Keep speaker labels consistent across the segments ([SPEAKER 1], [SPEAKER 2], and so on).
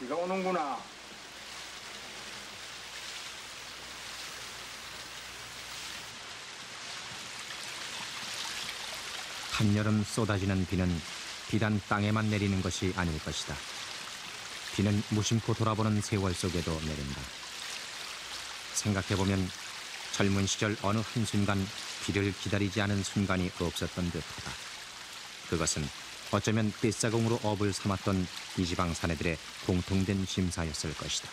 [SPEAKER 1] 비가 오는구나.
[SPEAKER 2] 한여름 쏟아지는 비는 비단 땅에만 내리는 것이 아닐 것이다. 비는 무심코 돌아보는 세월 속에도 내린다. 생각해보면 젊은 시절 어느 한순간 비를 기다리지 않은 순간이 없었던 듯하다. 그것은 어쩌면 떼싸공으로 업을 삼았던 이 지방 사내들의 공통된 심사였을 것이다.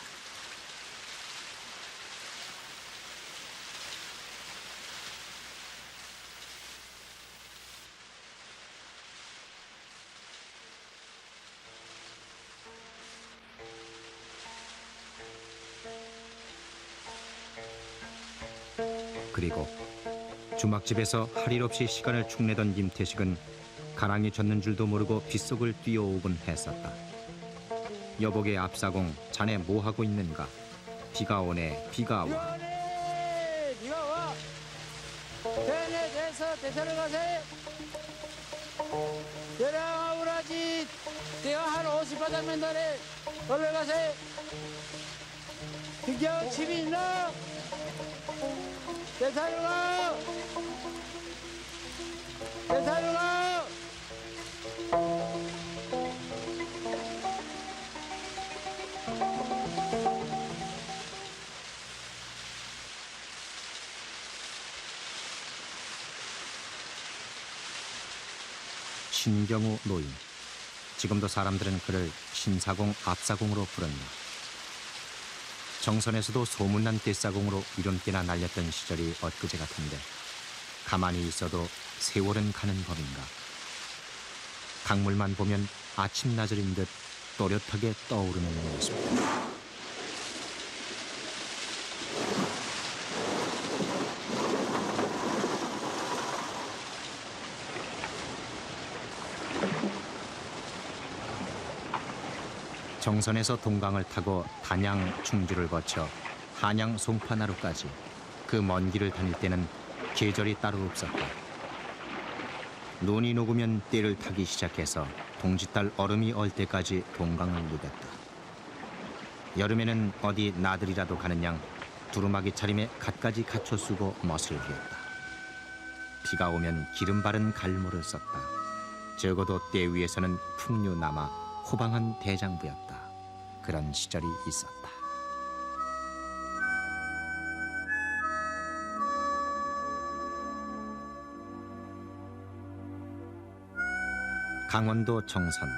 [SPEAKER 2] 그리고 주막집에서 할 일 없이 시간을 축내던 임태식은 가랑이 젖는 줄도 모르고 빗속을 뛰어오곤 했었다. 여복의 앞사공, 자네 뭐하고 있는가? 비가 오네, 비가 와.
[SPEAKER 3] 비가 와. 대내 대서 대사를 가세. 대량 우라지 대가 한 50바닥면 달에 얼른 가세. 비겨 집이 있나? 대사를 가. 대사를 가.
[SPEAKER 2] 신경우 노인. 지금도 사람들은 그를 신사공, 앞사공으로 부른다. 정선에서도 소문난 떼싸공으로 이름깨나 날렸던 시절이 엊그제 같은데 가만히 있어도 세월은 가는 법인가. 강물만 보면 아침나절인 듯 또렷하게 떠오르는 모습. 정선에서 동강을 타고 단양, 충주를 거쳐 한양, 송파나루까지 그 먼 길을 다닐 때는 계절이 따로 없었다. 눈이 녹으면 떼를 타기 시작해서 동짓달 얼음이 얼 때까지 동강을 누볐다. 여름에는 어디 나들이라도 가는 양 두루마기 차림에 갖가지 갖춰 쓰고 멋을 부렸다. 비가 오면 기름 바른 갈모를 썼다. 적어도 떼 위에서는 풍류 남아 호방한 대장부였다. 그런 시절이 있었다. 강원도 정선.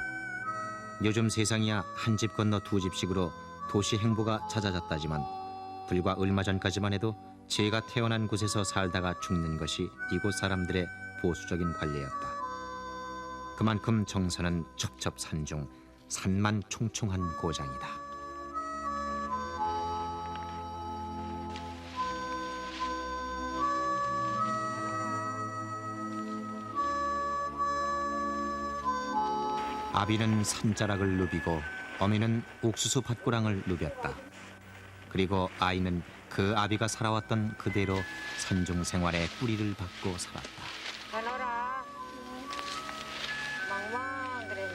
[SPEAKER 2] 요즘 세상이야 한 집 건너 두 집씩으로 도시 행보가 잦아졌다지만 불과 얼마 전까지만 해도 제가 태어난 곳에서 살다가 죽는 것이 이곳 사람들의 보수적인 관례였다. 그만큼 정선은 첩첩산중, 산만 총총한 고장이다. 아비는 산자락을 누비고 어미는 옥수수 밭고랑을 누볐다. 그리고 아이는 그 아비가 살아왔던 그대로 산중 생활의 뿌리를 받고 살았다.
[SPEAKER 4] 가노라. 멍멍 그래.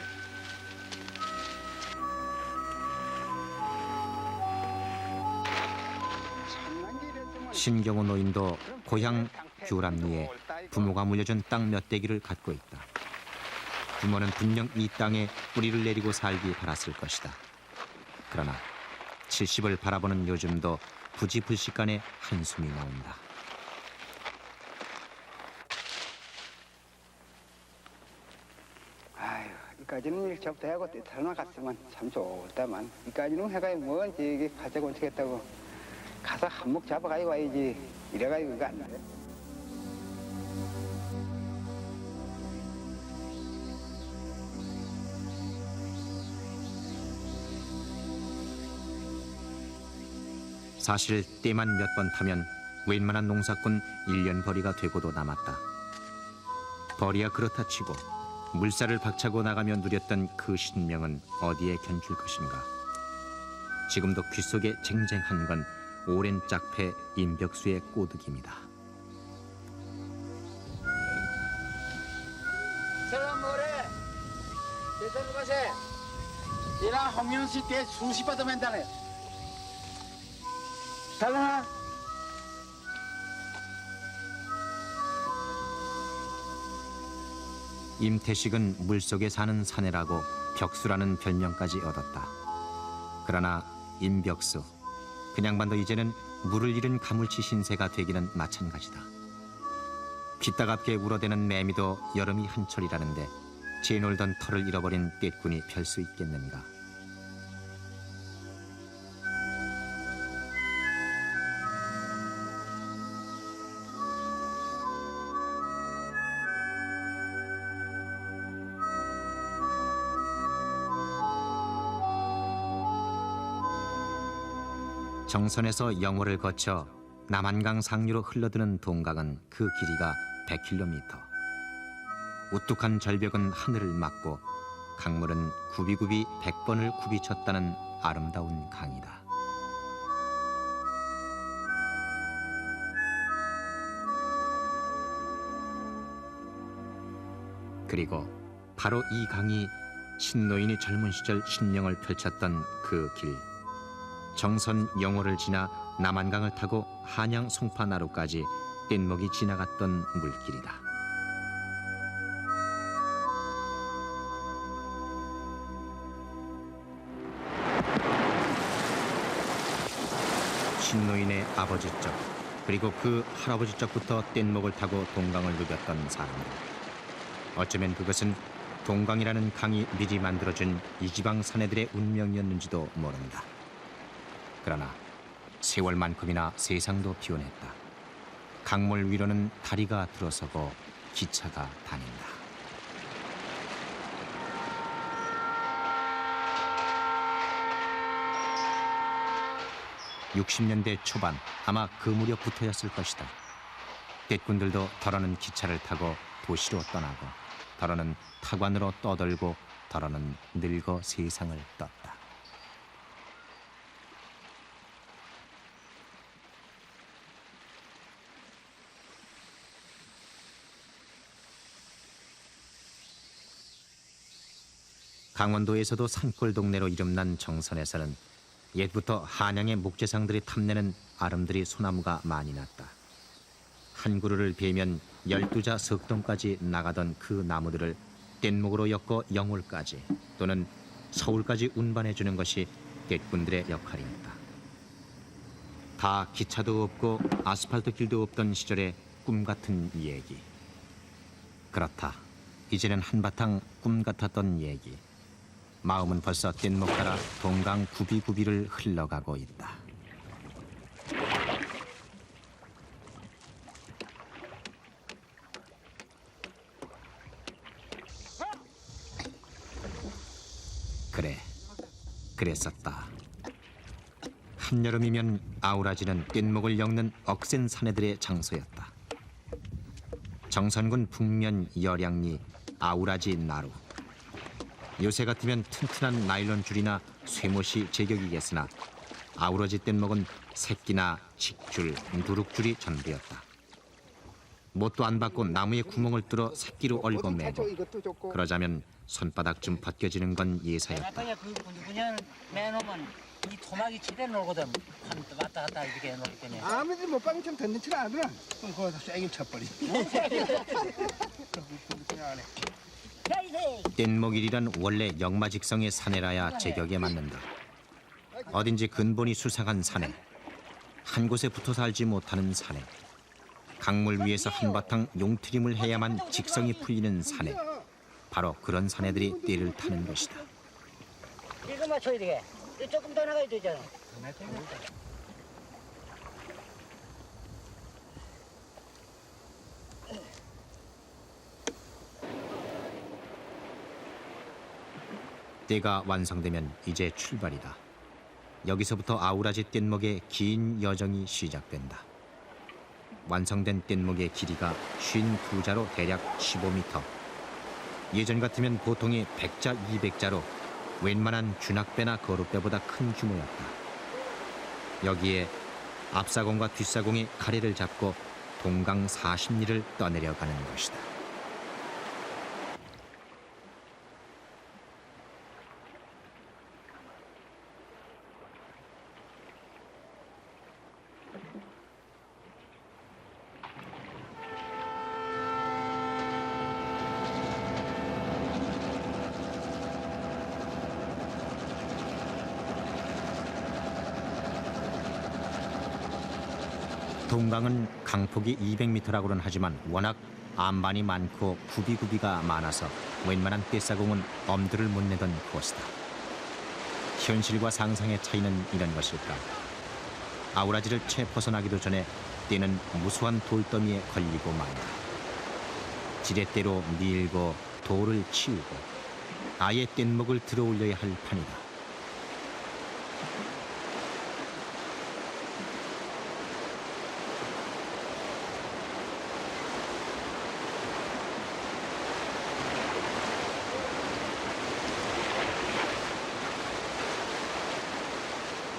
[SPEAKER 2] 신경우 노인도 고향 규람리에 부모가 물려준 땅 몇 대기를 갖고 있다. 부모는 분명 이 땅에 뿌리를 내리고 살기 바랐을 것이다. 그러나 70을 바라보는 요즘도 부지불식간에 한숨이 나온다.
[SPEAKER 1] 아유, 이까지는 일처부터 하고 살나 갔으면 참 좋다만 이까지는 해가 뭔지 이게 가자고 어쩌겠다고 가서 한몫 잡아가지고 와야지 이래가지고 이거 안 돼.
[SPEAKER 2] 사실 때만 몇 번 타면 웬만한 농사꾼 1년 벌이가 되고도 남았다. 벌이야 그렇다 치고 물살을 박차고 나가며 누렸던 그 신명은 어디에 견줄 것인가. 지금도 귓속에 쟁쟁한 건 오랜 짝패 임벽수의 꼬드기입니다.
[SPEAKER 3] 사람 뭐래? 대사로 가세. 이랑 홍명씨 때 수십 받아 맨다네. 달라.
[SPEAKER 2] 임태식은 물속에 사는 사내라고 벽수라는 별명까지 얻었다. 그러나 임벽수, 그냥 봐도 이제는 물을 잃은 가물치 신세가 되기는 마찬가지다. 빗다갑게 울어대는 매미도 여름이 한철이라는데 재놀던 털을 잃어버린 떼꾼이 별 수 있겠는가. 정선에서 영월을 거쳐 남한강 상류로 흘러드는 동강은 그 길이가 100km. 우뚝한 절벽은 하늘을 막고 강물은 굽이굽이 100번을 굽이쳤다는 아름다운 강이다. 그리고 바로 이 강이 신노인이 젊은 시절 신령을 펼쳤던 그 길. 정선 영월을 지나 남한강을 타고 한양 송파나루까지 뗏목이 지나갔던 물길이다. 신노인의 아버지 쪽 그리고 그 할아버지 쪽부터 뗏목을 타고 동강을 누볐던 사람들. 어쩌면 그것은 동강이라는 강이 미리 만들어준 이 지방 사내들의 운명이었는지도 모른다. 그러나 세월만큼이나 세상도 변했다. 강물 위로는 다리가 들어서고 기차가 다닌다. (60년대) 초반 아마 그 무렵부터였을 것이다. 떼꾼들도 덜어는 기차를 타고 도시로 떠나고 덜어는 타관으로 떠돌고 덜어는 늙어 세상을 떴다. 강원도에서도 산골 동네로 이름난 정선에서는 옛부터 한양의 목재상들이 탐내는 아름드리 소나무가 많이 났다. 한 그루를 베면 12자 석동까지 나가던 그 나무들을 뗏목으로 엮어 영월까지 또는 서울까지 운반해주는 것이 떼꾼들의 역할이었다. 다 기차도 없고 아스팔트 길도 없던 시절의 꿈 같은 얘기. 그렇다. 이제는 한바탕 꿈 같았던 얘기. 마음은 벌써 뗏목 따라 동강 구비구비를 흘러가고 있다. 그랬었다. 한여름이면 아우라지는 뗏목을 엮는 억센 사내들의 장소였다. 정선군 북면 열양리 아우라지 나루. 요새 같으면 튼튼한 나일론 줄이나 쇠못이 제격이겠으나 아우라지 뗏목은 새끼나 직줄, 누룩줄이 전부였다. 못도 안 받고 나무에 구멍을 뚫어 새끼로 얽어 매고 그러자면 손바닥 좀 벗겨지는 건 예사였다.
[SPEAKER 5] 그 그냥 매놓으면 이 토막이 집에 놀거든. 한 왔다 갔다 이렇게 해놓을 거냐.
[SPEAKER 1] 아무리 못 박으면 좀 던지지 않으면 그거 쐐기를 쳐버리.
[SPEAKER 2] 뗏목일이란 원래 역마직성의 사내라야 제격에 맞는다. 어딘지 근본이 수상한 사내, 한 곳에 붙어 살지 못하는 사내, 강물 위에서 한바탕 용트림을 해야만 직성이 풀리는 사내. 바로 그런 사내들이 떼를 타는 것이다.
[SPEAKER 5] 이거 맞춰야 되게. 조금 더 나가야 되잖아.
[SPEAKER 2] 떼가 완성되면 이제 출발이다. 여기서부터 아우라지 뗏목의 긴 여정이 시작된다. 완성된 뗏목의 길이가 52자로 대략 15m. 예전 같으면 보통의 100자, 200자로 웬만한 주낙배나 거룻배보다 큰 규모였다. 여기에 앞사공과 뒷사공이 가래를 잡고 동강 40리를 떠내려가는 것이다. 동강은 강폭이 200m라고는 하지만 워낙 암반이 많고 구비구비가 많아서 웬만한 떼사공은 엄두를 못 내던 곳이다. 현실과 상상의 차이는 이런 것일까. 아우라지를 채 벗어나기도 전에 떼는 무수한 돌더미에 걸리고 만다. 지렛대로 밀고 돌을 치우고 아예 뗏목을 들어올려야 할 판이다.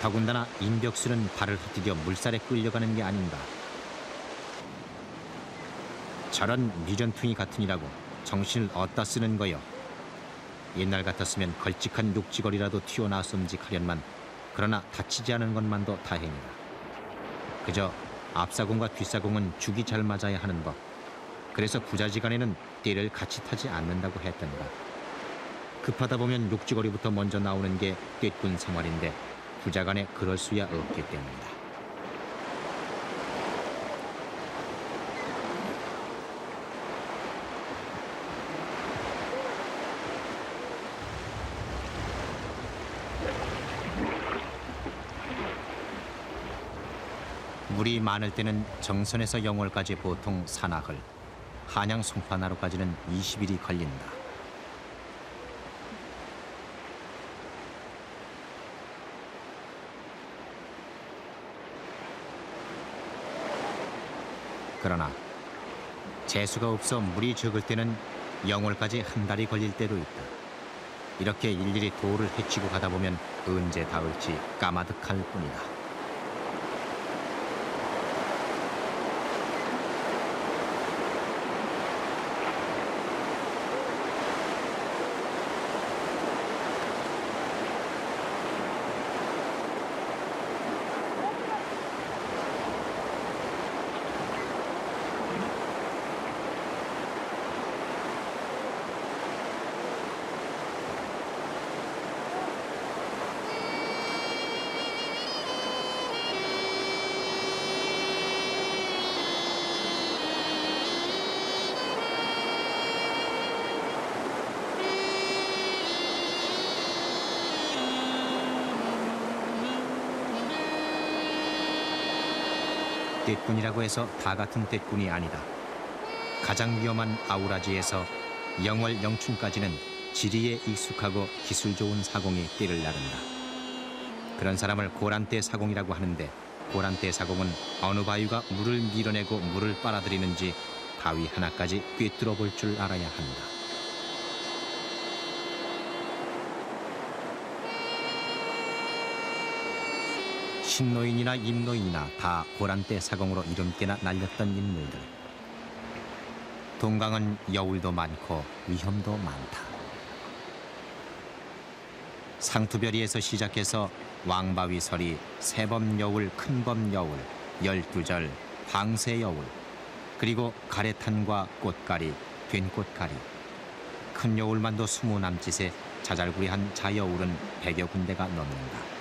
[SPEAKER 2] 더군다나 인벽수는 발을 흩디뎌 물살에 끌려가는 게 아닌가. 저런 미련퉁이 같으니라고 정신을 어디다 쓰는 거요. 옛날 같았으면 걸찍한 녹지거리라도 튀어나왔음직하련만 그러나 다치지 않은 것만도 다행이다. 그저 앞사공과 뒷사공은 죽이 잘 맞아야 하는 법. 그래서 부자지간에는 떼를 같이 타지 않는다고 했던가. 급하다 보면 녹지거리부터 먼저 나오는 게 떼꾼 생활인데 부자간에 그럴 수야 없기 때문이다. 물이 많을 때는 정선에서 영월까지 보통 산악을, 한양 송파나루까지는 20일이 걸린다. 그러나 재수가 없어 물이 적을 때는 영월까지 한 달이 걸릴 때도 있다. 이렇게 일일이 돌을 헤치고 가다 보면 언제 닿을지 까마득할 뿐이다. 떼꾼이라고 해서 다 같은 떼꾼이 아니다. 가장 위험한 아우라지에서 영월 영춘까지는 지리에 익숙하고 기술 좋은 사공이 떼를 나른다. 그런 사람을 고란떼 사공이라고 하는데 고란떼 사공은 어느 바위가 물을 밀어내고 물을 빨아들이는지 바위 하나까지 꿰뚫어 볼 줄 알아야 한다. 신노인이나 임노인이나 다 고란떼 사공으로 이름께나 날렸던 인물들. 동강은 여울도 많고 위험도 많다. 상투별이에서 시작해서 왕바위설이, 세범여울, 큰범여울, 12절, 광세여울, 그리고 가래탄과 꽃가리, 된꽃가리. 큰 여울만도 20 남짓에 자잘구리한 자여울은 100여 군데가 넘는다.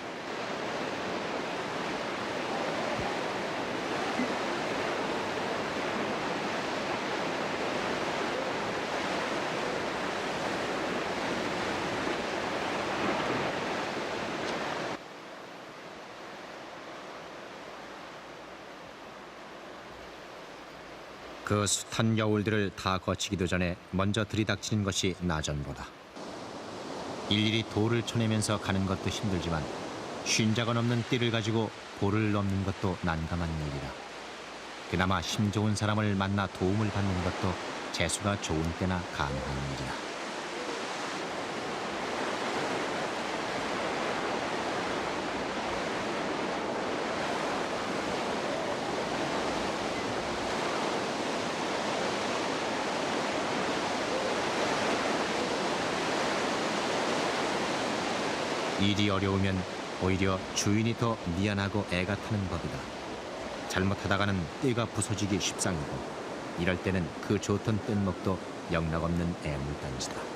[SPEAKER 2] 그 숱한 여울들을 다 거치기도 전에 먼저 들이닥치는 것이 나전보다. 일일이 돌을 쳐내면서 가는 것도 힘들지만 쉰자가 넘는 띠를 가지고 볼을 넘는 것도 난감한 일이라. 그나마 힘 좋은 사람을 만나 도움을 받는 것도 재수가 좋은 때나 가능한 일이라. 일이 어려우면 오히려 주인이 더 미안하고 애가 타는 법이다. 잘못하다가는 떼가 부서지기 십상이고 이럴 때는 그 좋던 뗏목도 영락없는 애물단지다.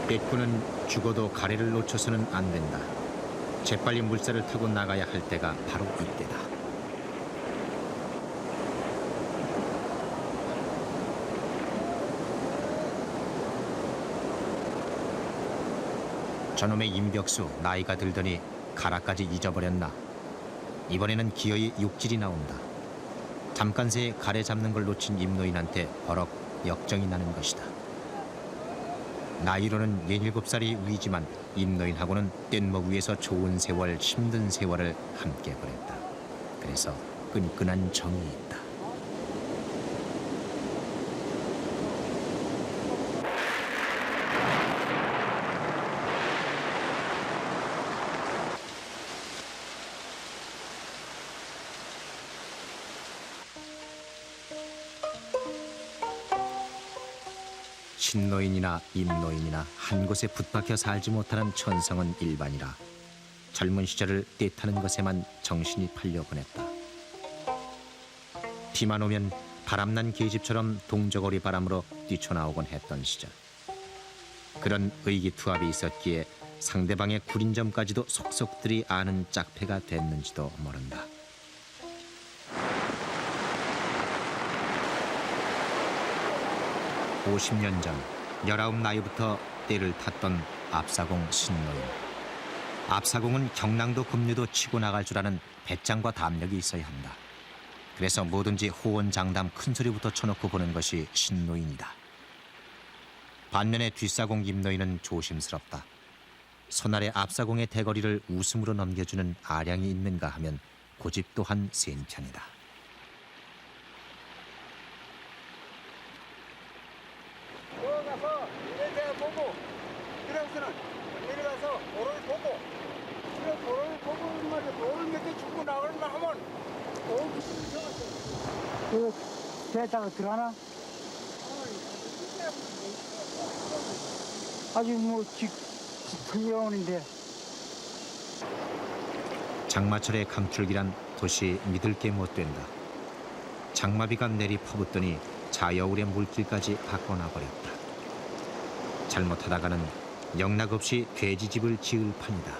[SPEAKER 2] 떼꾸는 죽어도 가래를 놓쳐서는 안 된다. 재빨리 물살을 타고 나가야 할 때가 바로 이때다. 저놈의 임벽수 나이가 들더니 가라까지 잊어버렸나. 이번에는 기어이 육질이 나온다. 잠깐 새에 가래 잡는 걸 놓친 임노인한테 버럭 역정이 나는 것이다. 나이로는 17살이 위지만 임노인하고는 뗏목 위에서 좋은 세월, 힘든 세월을 함께 보냈다. 그래서 끈끈한 정이 있다. 신노인이나 임노인이나 한 곳에 붙박혀 살지 못하는 천성은 일반이라 젊은 시절을 떼타는 것에만 정신이 팔려 보냈다. 비만 오면 바람난 계집처럼 동저고리 바람으로 뛰쳐나오곤 했던 시절. 그런 의기투합이 있었기에 상대방의 구린 점까지도 속속들이 아는 짝패가 됐는지도 모른다. 50년 전 19 나이부터 떼를 탔던 압사공 신노인. 압사공은 경랑도 급류도 치고 나갈 줄 아는 배짱과 담력이 있어야 한다. 그래서 뭐든지 호언장담 큰 소리부터 쳐놓고 보는 것이 신노인이다. 반면에 뒷사공 임노인은 조심스럽다. 손아래 압사공의 대거리를 웃음으로 넘겨주는 아량이 있는가 하면 고집 또한 센 편이다.
[SPEAKER 1] 들어가서 내려가 보고 그래서는 내려가서 도로를 보고 그래 도로를 보고 말이야 도로를 몇 개 죽고 나가려면 하면 그 대다가 들어가나? 아주 뭐 털려오는데
[SPEAKER 2] 장마철의 강줄기란 도시 믿을 게 못 된다. 장마비가 내리 퍼붓더니 자여울의 물길까지 바꿔놔 버렸다. 잘못하다가는 영락없이 돼지집을 지을 판이다.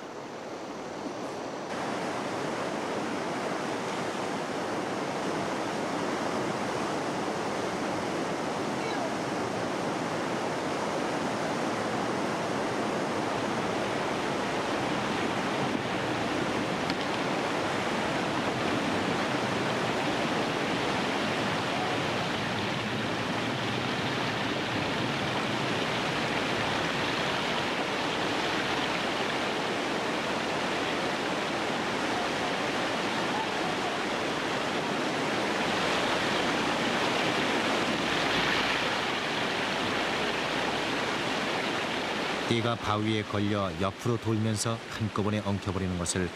[SPEAKER 2] 띠가 바위에 걸려 옆으로 돌면서 한꺼번에 엉켜버리는 것을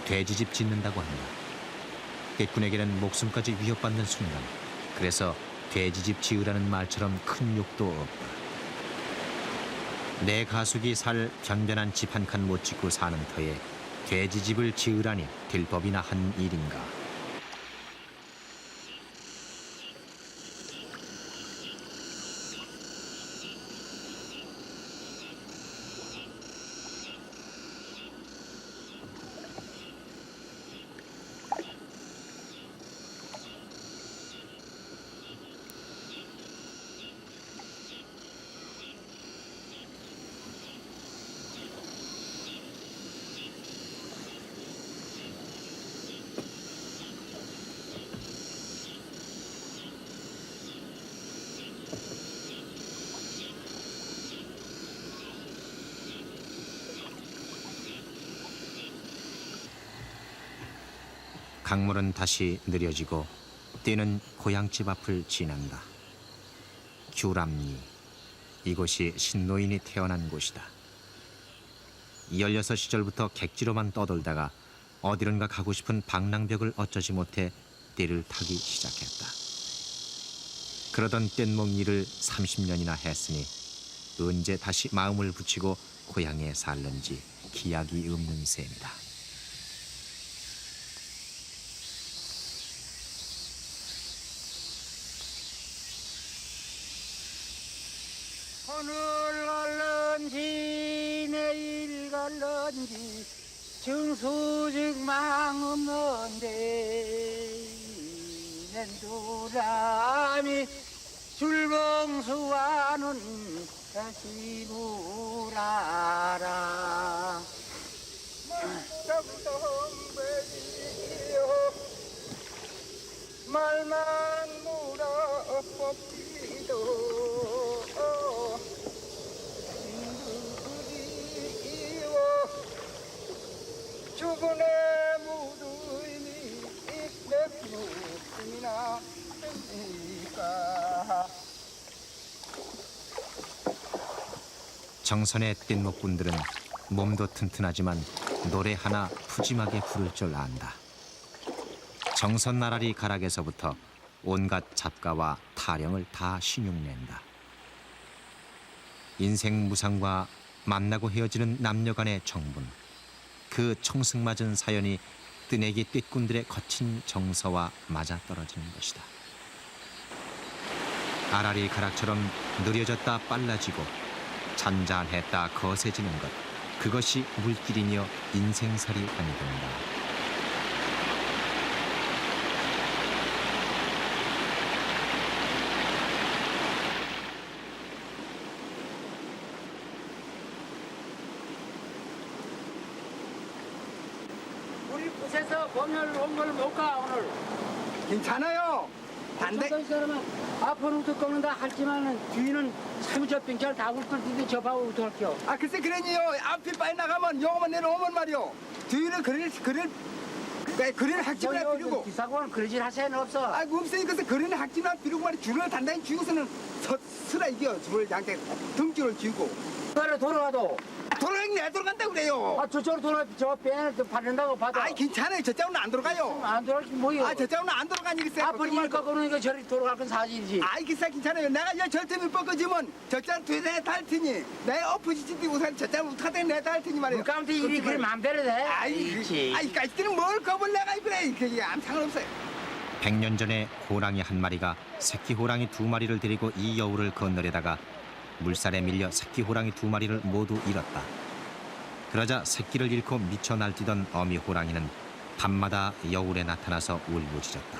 [SPEAKER 2] 돼지집 짓는다고 한다. 떼꾼에게는 목숨까지 위협받는 순간, 그래서 돼지집 지으라는 말처럼 큰 욕도 없다. 내 가숙이 살 변변한 집 한 칸 못 짓고 사는 터에 돼지집을 지으라니 될 법이나 한 일인가. 강물은 다시 느려지고 떼는 고향집 앞을 지난다. 규람리, 이곳이 신노인이 태어난 곳이다. 16 시절부터 객지로만 떠돌다가 어디론가 가고 싶은 방랑벽을 어쩌지 못해 떼를 타기 시작했다. 그러던 뗏목 일을 30년이나 했으니 언제 다시 마음을 붙이고 고향에 살는지 기약이 없는 셈이다.
[SPEAKER 3] 오늘 얼른 지 한지 정수직망 없는데 nen두람이 줄봉수와는 다시 물아라
[SPEAKER 1] 말만 물어 뽑기도 힘들이워 죽은의 무드이니 내 무슨이나 됩니까
[SPEAKER 2] 정선의 뗏목꾼들은 몸도 튼튼하지만 노래 하나 푸짐하게 부를 줄 안다. 정선 나라리 가락에서부터 온갖 잡가와 타령을 다 신용낸다. 인생 무상과 만나고 헤어지는 남녀 간의 정분, 그 청승맞은 사연이 뜨내기 뗏꾼들의 거친 정서와 맞아떨어지는 것이다. 아라리 가락처럼 느려졌다 빨라지고 잔잔했다 거세지는 것, 그것이 물길이며 인생살이 아니던가.
[SPEAKER 3] 우리 곳에서 공연을 온 걸 못 가 오늘.
[SPEAKER 1] 괜찮아요 반대
[SPEAKER 3] 이 사람은 앞으로 꺾는다 할지만은 뒤는 사무처 빙찰 다 굴끌 접하고 어떡할게요.
[SPEAKER 1] 아 글쎄 그러니요 앞이 빨리 나가면 요거만 내려오면 말이요 뒤를 그릴 학집이나 비우고
[SPEAKER 3] 기사고는 그러질 하세는 없어.
[SPEAKER 1] 아 없으니까 그릴 학집이나 비우고 말이 줄을 단단히 쥐고서는 서라 이겨 줄을 양대 등줄을 쥐고
[SPEAKER 3] 그래 돌아가도
[SPEAKER 1] 돌아가긴 내 돌아간다 그래요
[SPEAKER 3] 저쪽으로 돌아 저 배에 받는다고 받아.
[SPEAKER 1] 아이 괜찮아요 저쪽은 안 돌아가요
[SPEAKER 3] 안 돌아가지 뭐요.
[SPEAKER 1] 아 저쪽은 안 돌아가니까
[SPEAKER 3] 앞으로 일 꺾어놓으니까 저리 돌아갈 건 사실이지.
[SPEAKER 1] 아이 기사 괜찮아요 내가 여 절대면 뻗어지면 저쪽 뒤에 달 테니 내 엎어지지 우선 저쪽 우타대 내다 할 테니 말이에요
[SPEAKER 3] 물가운데 일이 그래 마음대로 돼.
[SPEAKER 1] 아이 까지는 뭘 겁을 내가 그래 그게 아무 상관없어요
[SPEAKER 2] 100년 전에 호랑이 한 마리가 새끼 호랑이 2마리를 데리고 이 여울을 건너려다가 물살에 밀려 새끼 호랑이 2마리를 모두 잃었다. 그러자 새끼를 잃고 미쳐 날뛰던 어미 호랑이는 밤마다 여울에 나타나서 울부짖었다.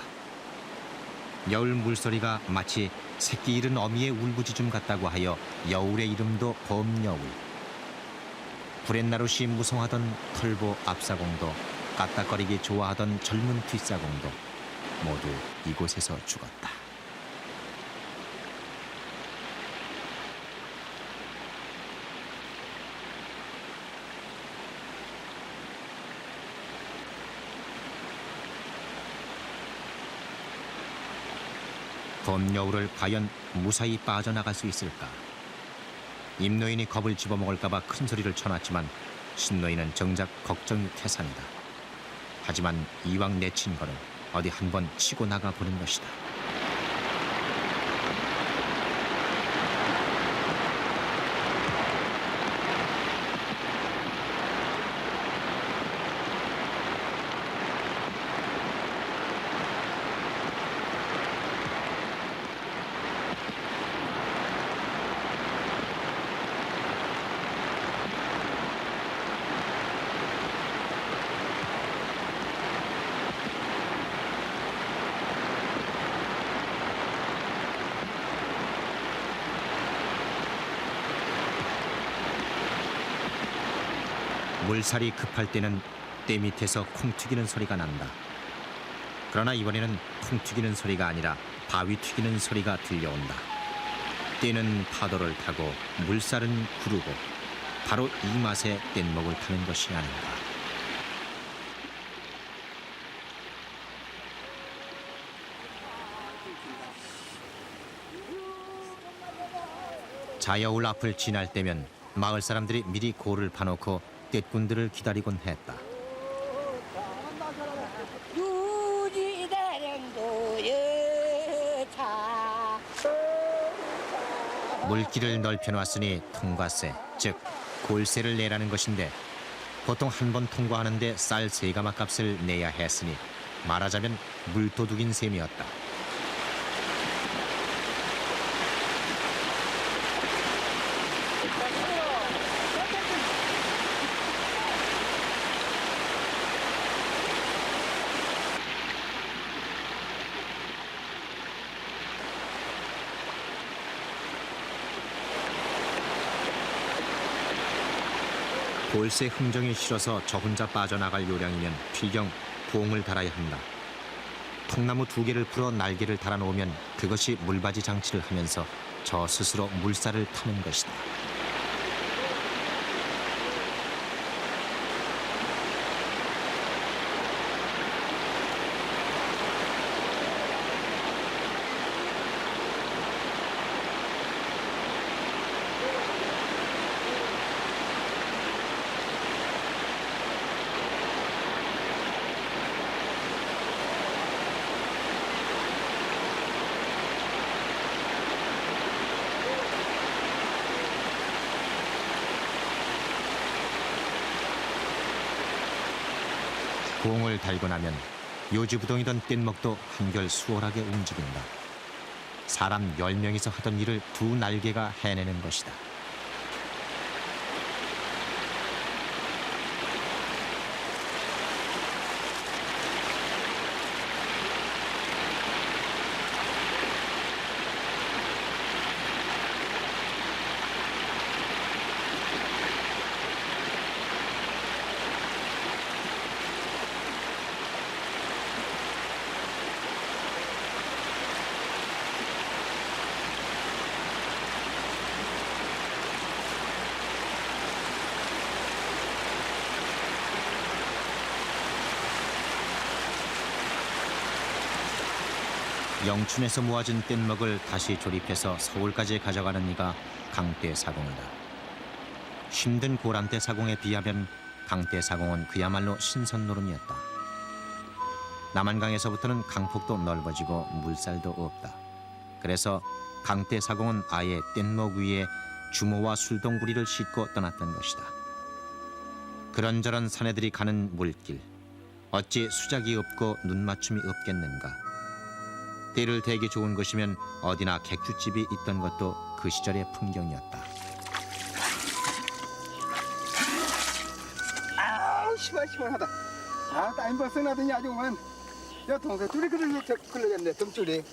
[SPEAKER 2] 여울 물소리가 마치 새끼 잃은 어미의 울부짖음 같다고 하여 여울의 이름도 범여울. 구렛나룻이 무성하던 털보 앞사공도 까딱거리기 좋아하던 젊은 뒷사공도 모두 이곳에서 죽었다. 범여울을 과연 무사히 빠져나갈 수 있을까? 임노인이 겁을 집어먹을까봐 큰 소리를 쳐놨지만 신노인은 정작 걱정이 태산이다. 하지만 이왕 내친 거는 어디 한번 치고 나가 보는 것이다. 물살이 급할 때는 때 밑에서 콩 튀기는 소리가 난다. 그러나 이번에는 콩 튀기는 소리가 아니라 바위 튀기는 소리가 들려온다. 때는 파도를 타고 물살은 구르고 바로 이 맛에 뗏목을 타는 것이 아닌가. 자여울 앞을 지날 때면 마을 사람들이 미리 고를 파놓고 뗏꾼들을 기다리곤 했다. 물길을 넓혀놨으니 통과세, 즉 골세를 내라는 것인데 보통 한 번 통과하는데 쌀 3가마 값을 내야 했으니 말하자면 물도둑인 셈이었다. 돌쇠 흥정이 싫어서 저 혼자 빠져나갈 요량이면 필경 봉을 달아야 한다. 통나무 2개를 풀어 날개를 달아놓으면 그것이 물받이 장치를 하면서 저 스스로 물살을 타는 것이다. 봉을 달고 나면 요지부동이던 뗏목도 한결 수월하게 움직인다. 사람 10명이서 하던 일을 2 날개가 해내는 것이다. 영춘에서 모아진 뗏목을 다시 조립해서 서울까지 가져가는 이가 강대 사공이다. 힘든 고란대 사공에 비하면 강대 사공은 그야말로 신선 노름이었다. 남한강에서부터는 강폭도 넓어지고 물살도 없다. 그래서 강대 사공은 아예 뗏목 위에 주모와 술동구리를 싣고 떠났던 것이다. 그런저런 사내들이 가는 물길, 어찌 수작이 없고 눈맞춤이 없겠는가. 때를 대기 좋은 곳이면 어디나 객주집이 있던 것도 그 시절의 풍경이었다.
[SPEAKER 1] 아우 시원하다. 아 땀 벗어나더니 아주 그만. 야 동생 줄이 걸리겠네 등줄이.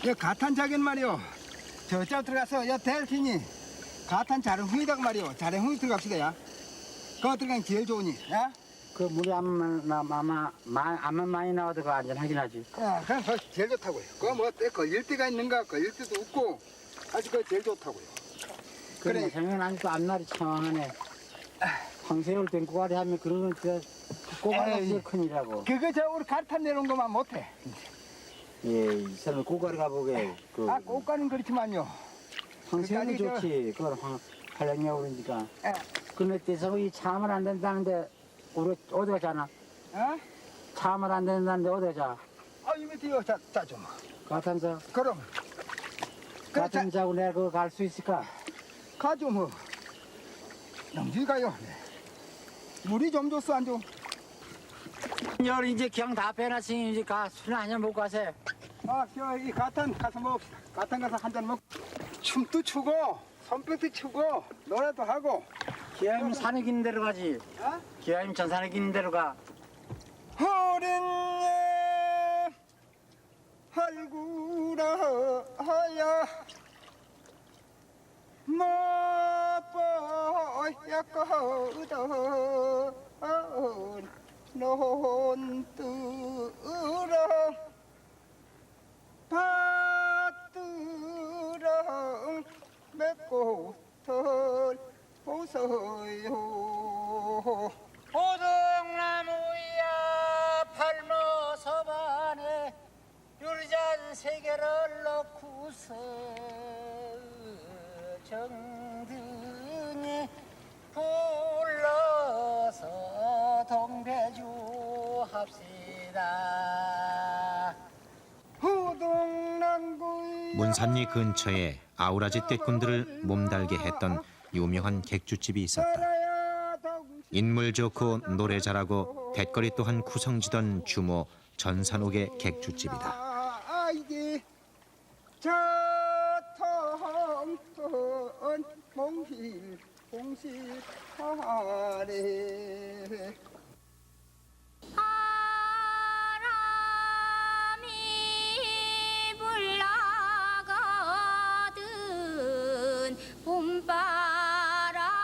[SPEAKER 1] 야 가탄 자견 말이오. 저쪽 들어가서 야 델티니 가탄 자른홍이다 말이오. 자른홍이 들어갑시다 야. 그거 들어가면 제일 좋으니 야.
[SPEAKER 3] 그 물이 암만 많이 나와도 그 안전하긴 하지.
[SPEAKER 1] 야 그냥 그거 제일 좋다고요. 그거 뭐 걸릴 때가 있는가 걸릴 때도 없고 아주 그거 제일 좋다고요.
[SPEAKER 3] 그래. 생각은 아직도 앞날이 창하네. 황새울 된 꼬가리 하면 그런 건 진짜 꼬가리가
[SPEAKER 1] 에이.
[SPEAKER 3] 제일 큰일이라고.
[SPEAKER 1] 그거 저 우리 가탄 내놓은 것만 못해.
[SPEAKER 3] 예, 이 사람 꼬가리가 보게. 그
[SPEAKER 1] 아 꽃가는 그렇지만요.
[SPEAKER 3] 황새울은
[SPEAKER 1] 그게 아니죠.
[SPEAKER 3] 좋지. 그건 활력여울이니까.
[SPEAKER 1] 에.
[SPEAKER 3] 근데 때서 이 참을 안 된다는데 우리 어디 가잖아.
[SPEAKER 1] 어?
[SPEAKER 3] 참을 안 된다는데 어디 가?
[SPEAKER 1] 아 이미 뒤에 자죠 뭐.
[SPEAKER 3] 가탄서
[SPEAKER 1] 그럼. 그래 자
[SPEAKER 3] 가탄자고 내가 그거 갈 수 있을까?
[SPEAKER 1] 가죠 뭐. 영지 가요. 네. 물이 좀 줬어 안 줘?
[SPEAKER 3] 열 이제 그냥 다 빼놨으니 이제 가 술 한잔 먹고 가세.
[SPEAKER 1] 이 가탄 가서 먹읍시다. 가탄 가서 한 잔 먹고 춤도 추고 손뼉도 추고 노래도 하고.
[SPEAKER 3] 기아이면 산에 기는 데로 가지.
[SPEAKER 1] 어?
[SPEAKER 3] 기아이면 전산에 기는 데로 가.
[SPEAKER 1] 어린 예 할구라 하야 뭐보야 거던 논두렁 밭두렁 맺고털 보소요
[SPEAKER 5] 오동나무야 팔모서반에 유리잔 3개를 넣고서 정든이 불러서 동배주 합시다.
[SPEAKER 2] 문산리 근처에 아우라지 떼꾼들을 몸달게 했던 유명한 객주집이 있었다. 인물 좋고 노래 잘하고 댓거리 또한 구성지던 주모 전산옥의 객주집이다.
[SPEAKER 1] 아 이게 저통ton 몽실하네
[SPEAKER 6] 바람이 불나거든 봄바람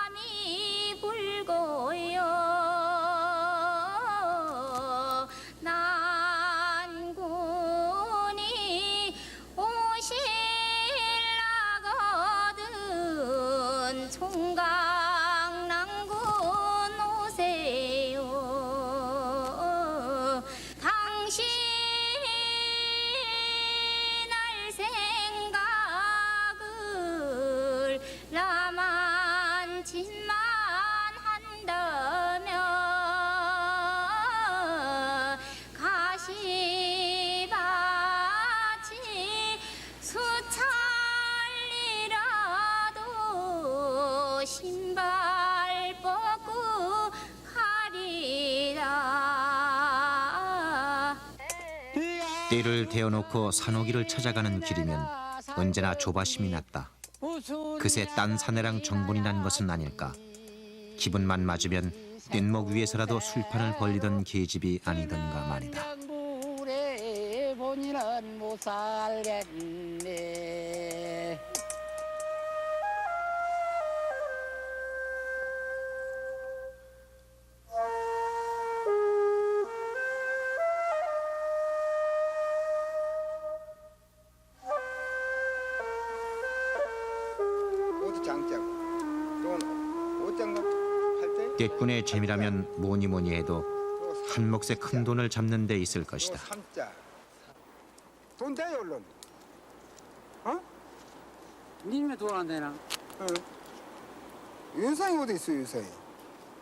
[SPEAKER 2] 띠를 대어놓고 산호기를 찾아가는 길이면 언제나 조바심이 났다. 그새 딴 사내랑 정분이 난 것은 아닐까. 기분만 맞으면 뗏목 위에서라도 술판을 벌리던 계집이 아니던가 말이다.
[SPEAKER 3] 본인은 못 살겠네.
[SPEAKER 1] 옷 장짝, 또 옷장갑 할 때.
[SPEAKER 2] 떼꾼의 재미라면 뭐니 뭐니 해도 한 몫의 큰 돈을 잡는 데 있을 것이다.
[SPEAKER 1] 삼자. 돈 돼요, 얼른. 어?
[SPEAKER 3] 님의 돈 안 되나?
[SPEAKER 1] 응. 유상이 어디 있어, 유상이?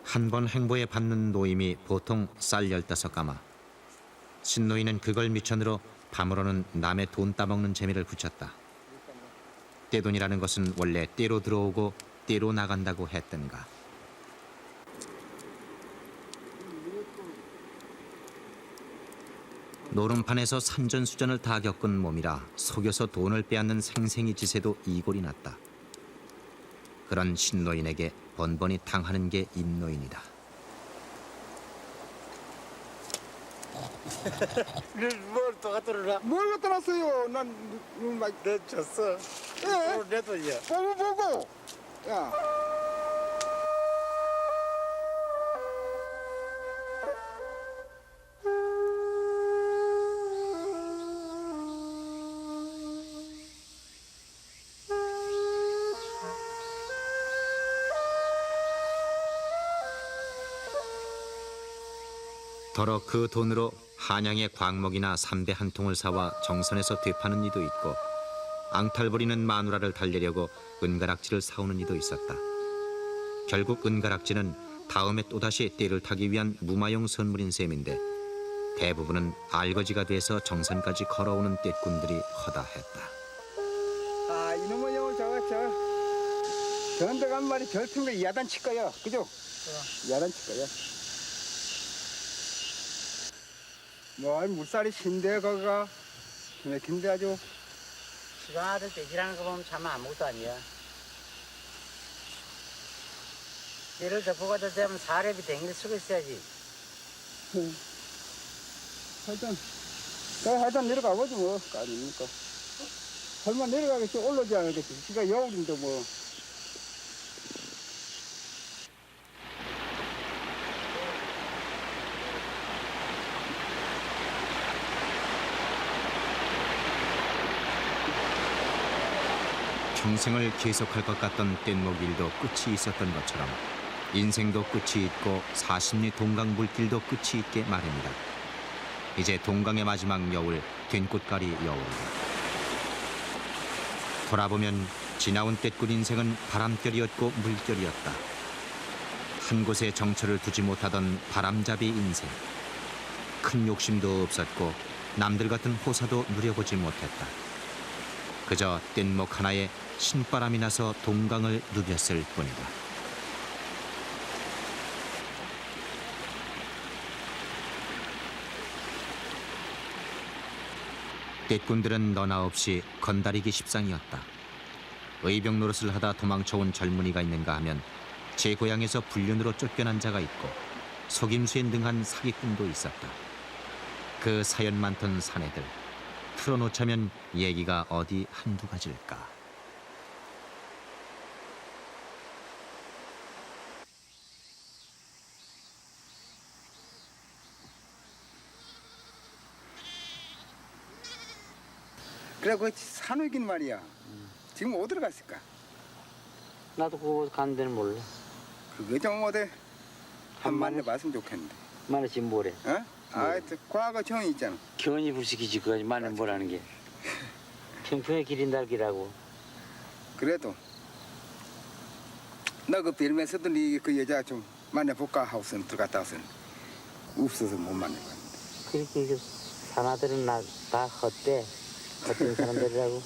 [SPEAKER 2] 한 번 행보에 받는 노임이 보통 쌀 15가마. 신노인은 그걸 미천으로 밤으로는 남의 돈 따먹는 재미를 붙였다. 떼돈이라는 것은 원래 떼로 들어오고 떼로 나간다고 했던가. 노름판에서 산전수전을 다 겪은 몸이라 속여서 돈을 빼앗는 생생이 지새도 이골이 났다. 그런 신노인에게 번번이 당하는 게 임노인이다.
[SPEAKER 5] 뭘 또 갖다 놓으라?
[SPEAKER 1] 뭘 갖다 놨어요? 난 막
[SPEAKER 5] 내 줬어.
[SPEAKER 1] 예?
[SPEAKER 5] 내 돈이야.
[SPEAKER 1] 보고. 야.
[SPEAKER 2] 더러 그 돈으로 한양의 광목이나 삼배 한 통을 사와 정선에서 되파는 이도 있고 앙탈 부리는 마누라를 달래려고 은가락지를 사오는 이도 있었다. 결국 은가락지는 다음에 또다시 떼를 타기 위한 무마용 선물인 셈인데 대부분은 알거지가 돼서 정선까지 걸어오는 떼꾼들이 허다했다.
[SPEAKER 1] 아, 이놈의 전덕한 말이 절퉁 거 야단칠 거야. 그죠? 야단칠 거야. 뭐 물살이 신데 거가 맥힌데 아주.
[SPEAKER 3] 시간하던 때 일하는 거 보면 참 아무것도 아니야. 얘를 접어가다 되면 사례비 댕기를 쓰고 있어야지.
[SPEAKER 1] 하여튼 내려가 보지 뭐. 아닙니까? 설마 내려가겠지 올라오지 않겠지. 지가 여울인데 뭐.
[SPEAKER 2] 평생을 계속할 것 같던 뗏목 일도 끝이 있었던 것처럼 인생도 끝이 있고 40리 동강 물길도 끝이 있게 마련이다. 이제 동강의 마지막 여울, 된꽃가리 여울이다. 돌아보면 지나온 떼꾼 인생은 바람결이었고 물결이었다. 한 곳에 정처를 두지 못하던 바람잡이 인생. 큰 욕심도 없었고 남들 같은 호사도 누려보지 못했다. 그저 뗏목 하나에 신바람이 나서 동강을 누볐을 뿐이다. 떼꾼들은 너나 없이 건다리기 십상이었다. 의병 노릇을 하다 도망쳐온 젊은이가 있는가 하면 제 고향에서 불륜으로 쫓겨난 자가 있고 속임수에 능한 사기꾼도 있었다. 그 사연 많던 사내들 풀어놓자면 얘기가 어디 한두 가지일까.
[SPEAKER 1] 그래 그 산후긴 말이야. 지금 어디로 갔을까?
[SPEAKER 3] 나도 그거 가는 데는 몰라.
[SPEAKER 1] 그게 좀 어디 한 만에 봤으면 좋겠는데.
[SPEAKER 3] 만에 지금 뭐래?
[SPEAKER 1] 어? 아, 과거 정이 있잖아.
[SPEAKER 3] 견이 부시기지 그까지 만에 뭐라는 게. 평평에 기린달기라고.
[SPEAKER 1] 그래도 나 그 빌면서도 그 여자 좀 만나볼까 하고선 들어갔다 와서 없어서 못 만나봤는데.
[SPEAKER 3] 그렇게 그 사나들은 다 헛돼. 헛된 사람들이라고.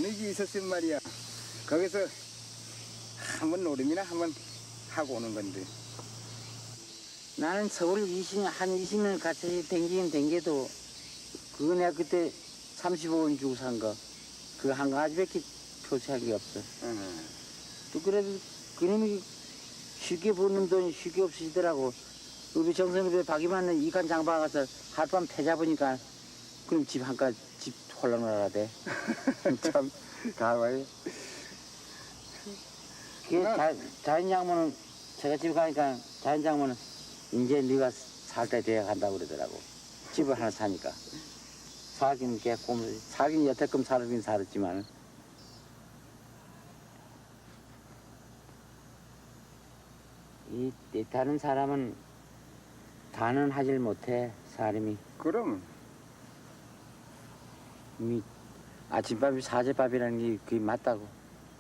[SPEAKER 1] 한의지 있었으면 말이야. 거기서 한번 노름이나 한번 하고 오는 건데.
[SPEAKER 3] 나는 서울 한 20년 같이 댕기긴 댕겨도 그거 내가 그때 35원 주고 산 거 그거 한 가지밖에 표시할 게 없어. 또 그래도 그놈이 쉽게 버는 돈이 쉽게 없으시더라고. 우리 정선입에 박이 맞는 이간 장방 가서 하룻밤 패 잡으니까 그럼 집 한가 집 홀랑홀랑하대. 참 가와요. 그게 자연장모는 제가 집에 가니까 자연장모는 이제 네가 살 때 돼야 간다고 그러더라고. 집을 하나 사니까. 살긴 살긴 여태껏 살긴 살았지만 이 다른 사람은 다는 하질 못해 사람이.
[SPEAKER 1] 그럼
[SPEAKER 3] 이미 아침밥이 사제밥이라는 게 그게 맞다고.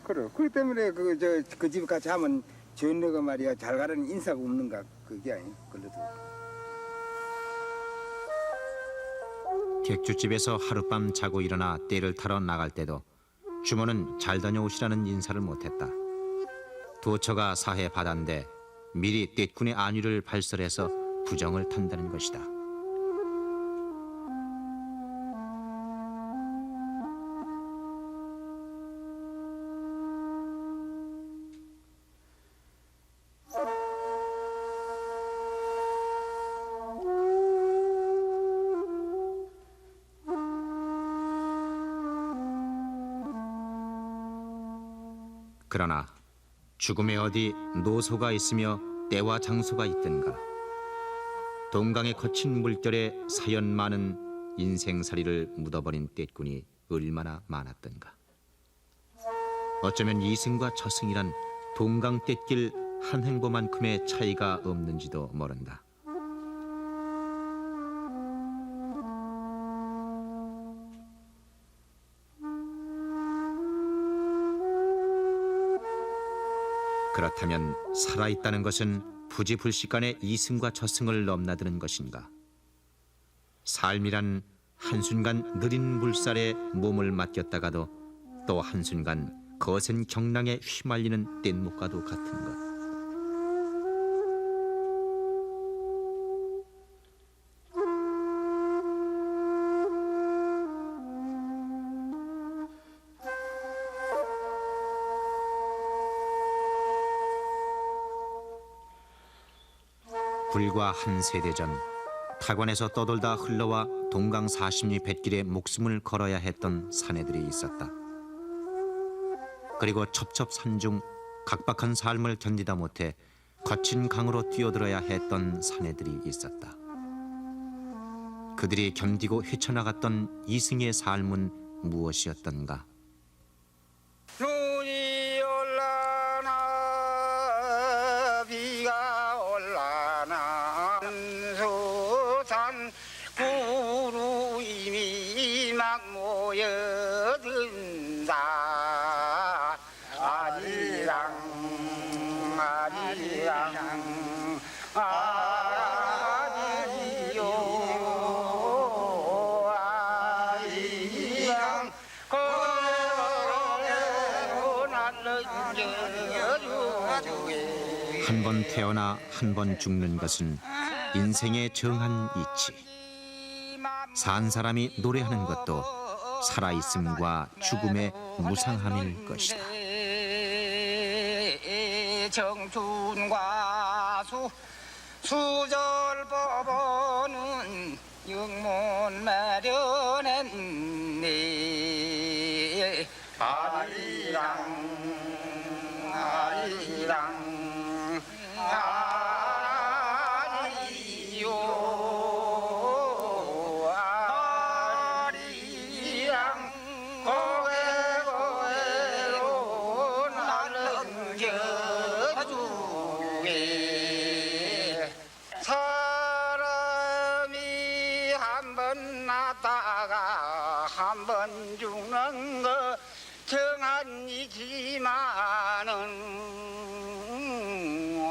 [SPEAKER 1] 그래. 그렇기 때문에 그 집 같이 하면 전내가 말이야 잘 가라는 인사가 없는가 그게 아니. 그래도
[SPEAKER 2] 객주집에서 하룻밤 자고 일어나 떼를 타러 나갈 때도 주모는 잘 다녀오시라는 인사를 못했다. 도처가 사해 바다인데 미리 떼꾼의 안위를 발설해서 부정을 탄다는 것이다. 그러나 죽음의 어디 노소가 있으며 때와 장소가 있든가 동강의 거친 물결에 사연 많은 인생살이를 묻어버린 떼꾼이 얼마나 많았던가. 어쩌면 이승과 저승이란 동강 떼길 한 행보만큼의 차이가 없는지도 모른다. 그렇다면 살아있다는 것은 부지불식간의 이승과 저승을 넘나드는 것인가? 삶이란 한순간 느린 물살에 몸을 맡겼다가도 또 한순간 거센 경랑에 휘말리는 뗏목과도 같은 것. 불과 한 세대 전 타관에서 떠돌다 흘러와 동강 40리 뱃길에 목숨을 걸어야 했던 사내들이 있었다. 그리고 첩첩산중 각박한 삶을 견디다 못해 거친 강으로 뛰어들어야 했던 사내들이 있었다. 그들이 견디고 헤쳐나갔던 이승의 삶은 무엇이었던가?
[SPEAKER 1] 눈이 올라나 비가 올라나 소산 구루 이미 막 모여든다. 아리랑 아리요 아리랑
[SPEAKER 2] 한 번 태어나 한 번 죽는 것은 인생의 정한 이치. 산 사람이 노래하는 것도 살아있음과 죽음의 무상함일 것이다.
[SPEAKER 1] 정춘과 수절 법원은 영문 마련했네. 아리랑 아리요 아리랑 고개로 나는 겨주게 사람이 한 번 낳다가 한 번 죽는 거 정한이지만은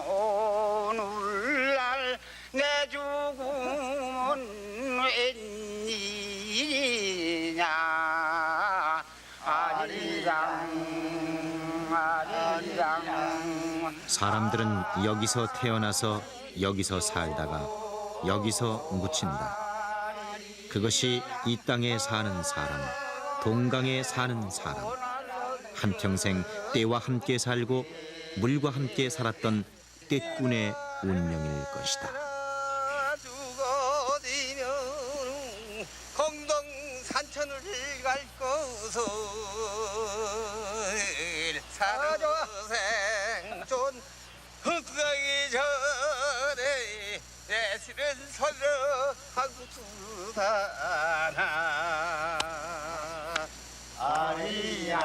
[SPEAKER 1] 오늘날 내 죽음은 웬일이냐. 아리
[SPEAKER 2] 사람들은 여기서 태어나서 여기서 살다가 여기서 묻힌다. 그것이 이 땅에 사는 사람, 동강에 사는 사람. 한평생 때와 함께 살고 물과 함께 살았던 떼꾼의 운명일 것이다.
[SPEAKER 6] 죽어지면 공동산천을 갈 것을 사조생존 흑가기 전에 내 실을 설러 하고 두다나 아리양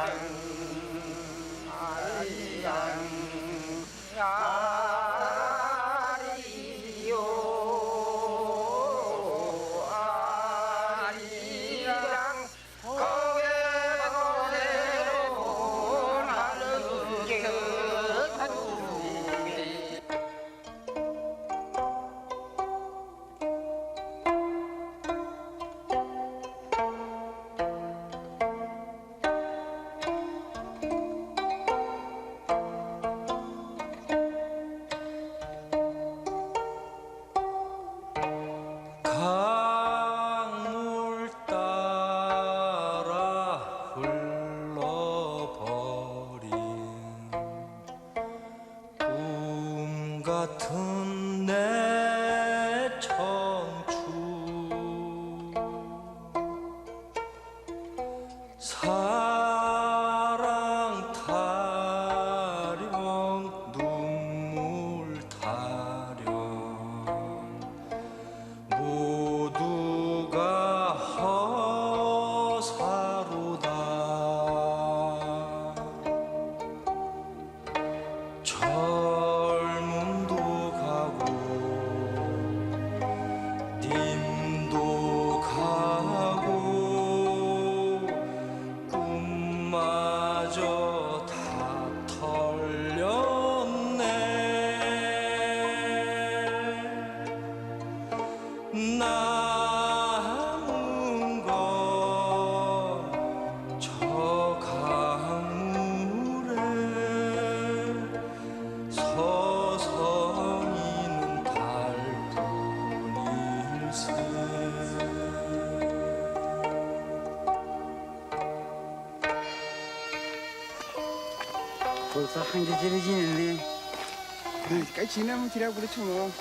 [SPEAKER 7] 강물 따라 흘러버린 꿈 같은 내 청춘 사랑 타령 눈물 타령 모두가 허사로다. 젊음도 가고 님도 가고 꿈마저 다 털렸네. 남은 건 저 강물에 서성이는 달뿐일세.
[SPEAKER 3] 벌써 한계절이 지냈네.
[SPEAKER 1] 그러니까 지나면 지라고 그렇지 뭐.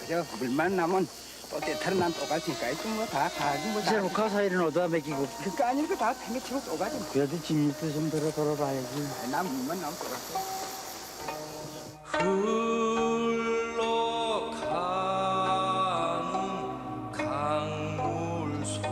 [SPEAKER 1] 그저 물만 나면 또 때타는 난 똑같으니까 뭐다 가지 뭐.
[SPEAKER 3] 이제 녹화 사이는 어디다 맡기고.
[SPEAKER 1] 그거 아니니까 다 팽개치고 똑같이.
[SPEAKER 3] 그래도 진입도 좀 돌아봐야지.
[SPEAKER 1] 난 물만 나면 똑같아.
[SPEAKER 7] 흘러가는 강물 속에